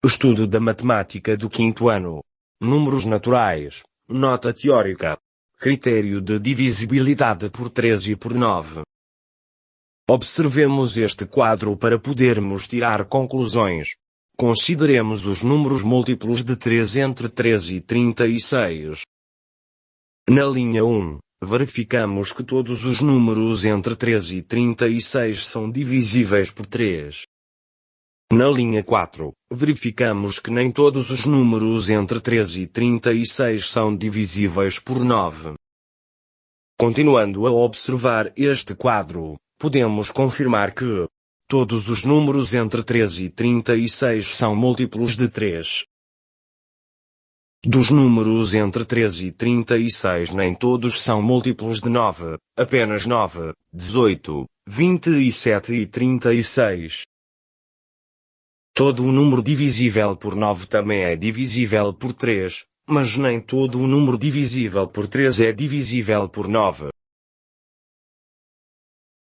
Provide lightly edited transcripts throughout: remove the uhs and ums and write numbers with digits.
Estudo da matemática do quinto ano. Números naturais. Nota teórica. Critério de divisibilidade por 3 e por 9. Observemos este quadro para podermos tirar conclusões. Consideremos os números múltiplos de 3 entre 3 e 36. Na linha 1, verificamos que todos os números entre 3 e 36 são divisíveis por 3. Na linha 4, verificamos que nem todos os números entre 3 e 36 são divisíveis por 9. Continuando a observar este quadro, podemos confirmar que todos os números entre 3 e 36 são múltiplos de 3. Dos números entre 3 e 36 nem todos são múltiplos de 9, apenas 9, 18, 27 e 36. Todo o número divisível por 9 também é divisível por 3, mas nem todo o número divisível por 3 é divisível por 9.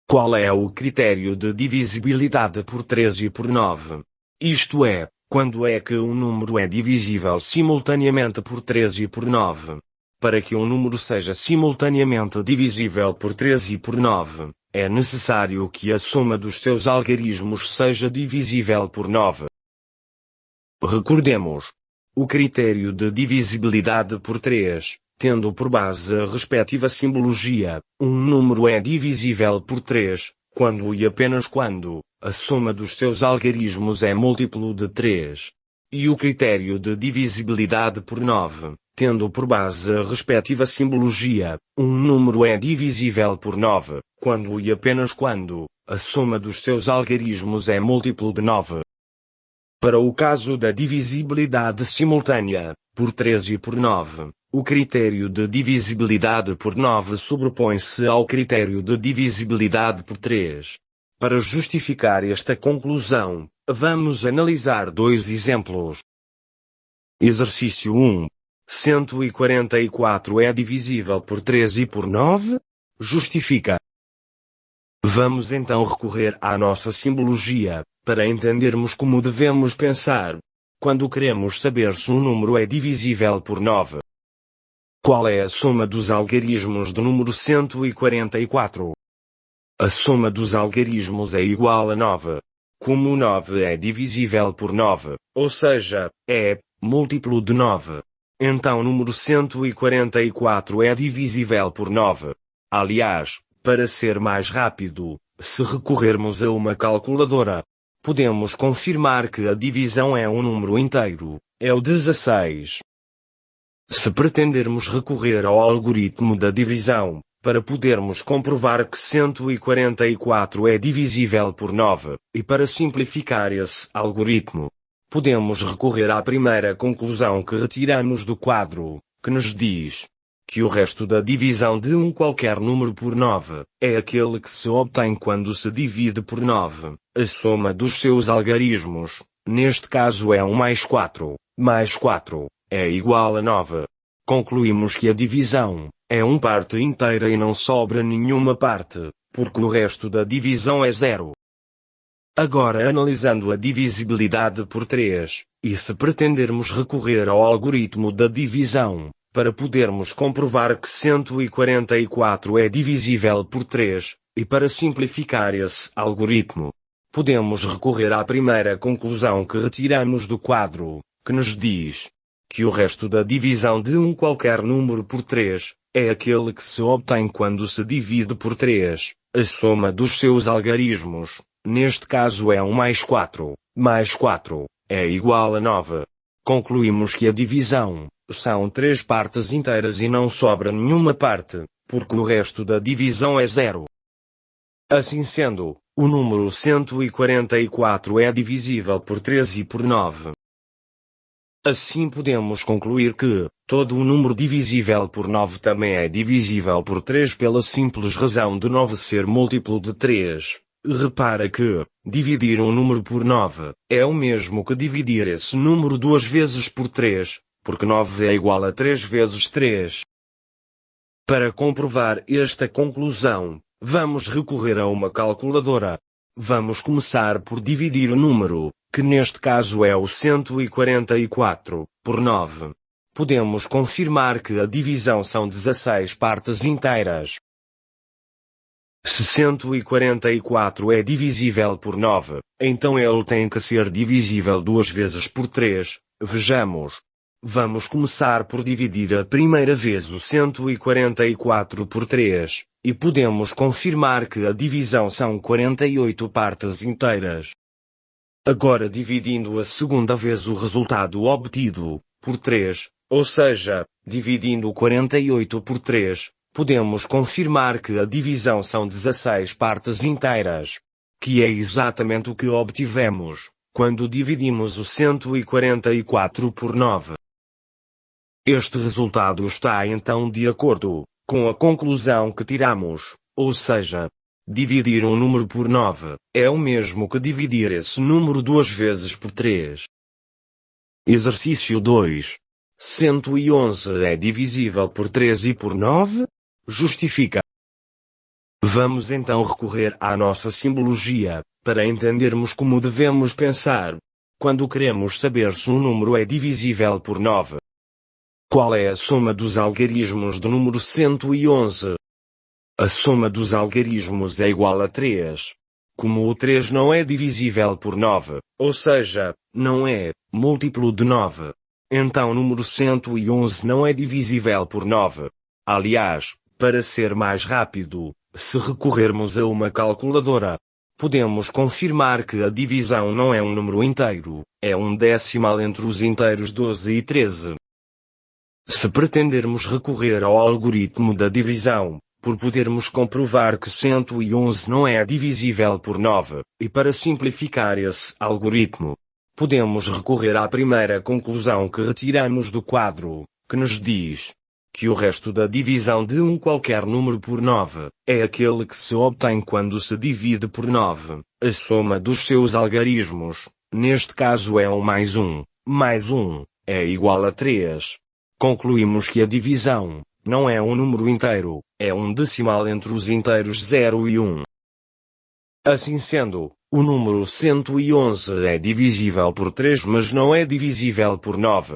Qual é o critério de divisibilidade por 3 e por 9? Isto é, quando é que um número é divisível simultaneamente por 3 e por 9? Para que um número seja simultaneamente divisível por 3 e por 9, é necessário que a soma dos seus algarismos seja divisível por 9. Recordemos. O critério de divisibilidade por 3, tendo por base a respectiva simbologia, um número é divisível por 3, quando e apenas quando a soma dos seus algarismos é múltiplo de 3. E o critério de divisibilidade por 9, tendo por base a respectiva simbologia, um número é divisível por 9, quando e apenas quando a soma dos seus algarismos é múltiplo de 9. Para o caso da divisibilidade simultânea, por 3 e por 9, o critério de divisibilidade por 9 sobrepõe-se ao critério de divisibilidade por 3. Para justificar esta conclusão, vamos analisar dois exemplos. Exercício 1. 144 é divisível por 3 e por 9? Justifica. Vamos então recorrer à nossa simbologia, para entendermos como devemos pensar quando queremos saber se um número é divisível por 9. Qual é a soma dos algarismos do número 144? A soma dos algarismos é igual a 9. Como 9 é divisível por 9, ou seja, é múltiplo de 9, então o número 144 é divisível por 9. Aliás, para ser mais rápido, se recorrermos a uma calculadora, podemos confirmar que a divisão é um número inteiro, é o 16. Se pretendermos recorrer ao algoritmo da divisão, para podermos comprovar que 144 é divisível por 9, e para simplificar esse algoritmo, podemos recorrer à primeira conclusão que retiramos do quadro, que nos diz que o resto da divisão de um qualquer número por 9 é aquele que se obtém quando se divide por 9, a soma dos seus algarismos, neste caso é 1 mais 4, é igual a 9. Concluímos que a divisão é uma parte inteira e não sobra nenhuma parte, porque o resto da divisão é 0. Agora analisando a divisibilidade por 3, e se pretendermos recorrer ao algoritmo da divisão, para podermos comprovar que 144 é divisível por 3, e para simplificar esse algoritmo, podemos recorrer à primeira conclusão que retiramos do quadro, que nos diz que o resto da divisão de um qualquer número por 3, é aquele que se obtém quando se divide por 3, a soma dos seus algarismos, neste caso é 1 mais 4, é igual a 9. Concluímos que a divisão são 3 partes inteiras e não sobra nenhuma parte, porque o resto da divisão é 0. Assim sendo, o número 144 é divisível por 3 e por 9. Assim podemos concluir que todo o número divisível por 9 também é divisível por 3 pela simples razão de 9 ser múltiplo de 3. Repara que dividir um número por 9 é o mesmo que dividir esse número 2 vezes por 3, porque 9 é igual a 3 vezes 3. Para comprovar esta conclusão, vamos recorrer a uma calculadora. Vamos começar por dividir o número, que neste caso é o 144, por 9. Podemos confirmar que a divisão são 16 partes inteiras. Se 144 é divisível por 9, então ele tem que ser divisível 2 vezes por 3. Vejamos. Vamos começar por dividir a primeira vez o 144 por 3, e podemos confirmar que a divisão são 48 partes inteiras. Agora dividindo a segunda vez o resultado obtido, por 3, ou seja, dividindo 48 por 3, podemos confirmar que a divisão são 16 partes inteiras, que é exatamente o que obtivemos, quando dividimos o 144 por 9. Este resultado está então de acordo com a conclusão que tiramos, ou seja, dividir um número por 9 é o mesmo que dividir esse número 2 vezes por 3. Exercício 2. 111 é divisível por 3 e por 9? Justifica. Vamos então recorrer à nossa simbologia, para entendermos como devemos pensar, quando queremos saber se um número é divisível por 9. Qual é a soma dos algarismos do número 111? A soma dos algarismos é igual a 3. Como o 3 não é divisível por 9, ou seja, não é múltiplo de 9, então o número 111 não é divisível por 9. Aliás, para ser mais rápido, se recorrermos a uma calculadora, podemos confirmar que a divisão não é um número inteiro, é um decimal entre os inteiros 12 e 13. Se pretendermos recorrer ao algoritmo da divisão, por podermos comprovar que 111 não é divisível por 9, e para simplificar esse algoritmo, podemos recorrer à primeira conclusão que retiramos do quadro, que nos diz que o resto da divisão de um qualquer número por 9 é aquele que se obtém quando se divide por 9, a soma dos seus algarismos, neste caso é 1 mais 1, é igual a 3. Concluímos que a divisão não é um número inteiro, é um decimal entre os inteiros 0 e 1. Assim sendo, o número 111 é divisível por 3 mas não é divisível por 9.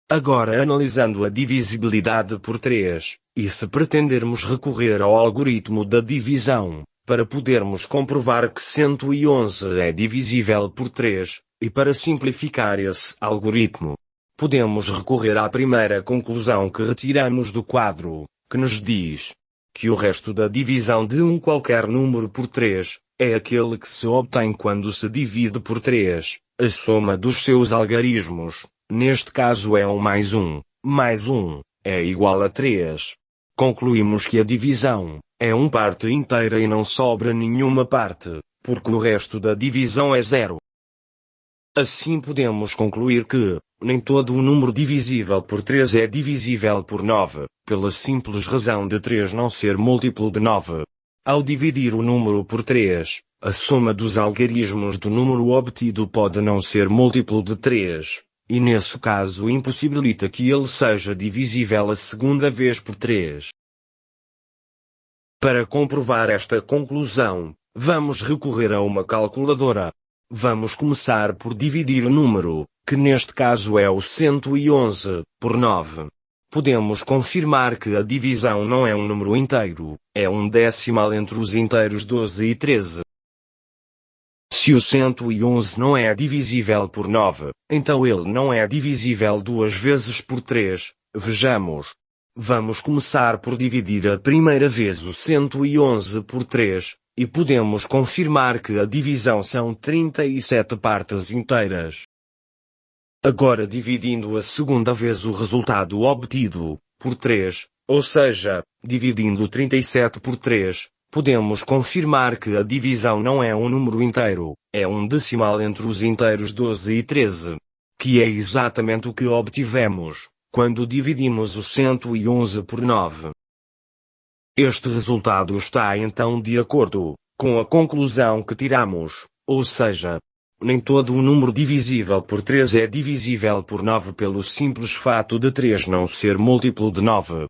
Agora analisando a divisibilidade por 3, e se pretendermos recorrer ao algoritmo da divisão, para podermos comprovar que 111 é divisível por 3, e para simplificar esse algoritmo, podemos recorrer à primeira conclusão que retiramos do quadro, que nos diz que o resto da divisão de um qualquer número por 3 é aquele que se obtém quando se divide por 3, a soma dos seus algarismos, neste caso é 1 mais 1, é igual a 3. Concluímos que a divisão é uma parte inteira e não sobra nenhuma parte, porque o resto da divisão é 0. Assim podemos concluir que nem todo o número divisível por 3 é divisível por 9, pela simples razão de 3 não ser múltiplo de 9. Ao dividir o número por 3, a soma dos algarismos do número obtido pode não ser múltiplo de 3, e nesse caso impossibilita que ele seja divisível a segunda vez por 3. Para comprovar esta conclusão, vamos recorrer a uma calculadora. Vamos começar por dividir o número, que neste caso é o 111, por 9. Podemos confirmar que a divisão não é um número inteiro, é um decimal entre os inteiros 12 e 13. Se o 111 não é divisível por 9, então ele não é divisível 2 vezes por 3. Vejamos. Vamos começar por dividir a primeira vez o 111 por 3. E podemos confirmar que a divisão são 37 partes inteiras. Agora dividindo a segunda vez o resultado obtido, por 3, ou seja, dividindo 37 por 3, podemos confirmar que a divisão não é um número inteiro, é um decimal entre os inteiros 12 e 13. Que é exatamente o que obtivemos, quando dividimos o 111 por 9. Este resultado está então de acordo com a conclusão que tiramos, ou seja, nem todo o número divisível por 3 é divisível por 9 pelo simples fato de 3 não ser múltiplo de 9.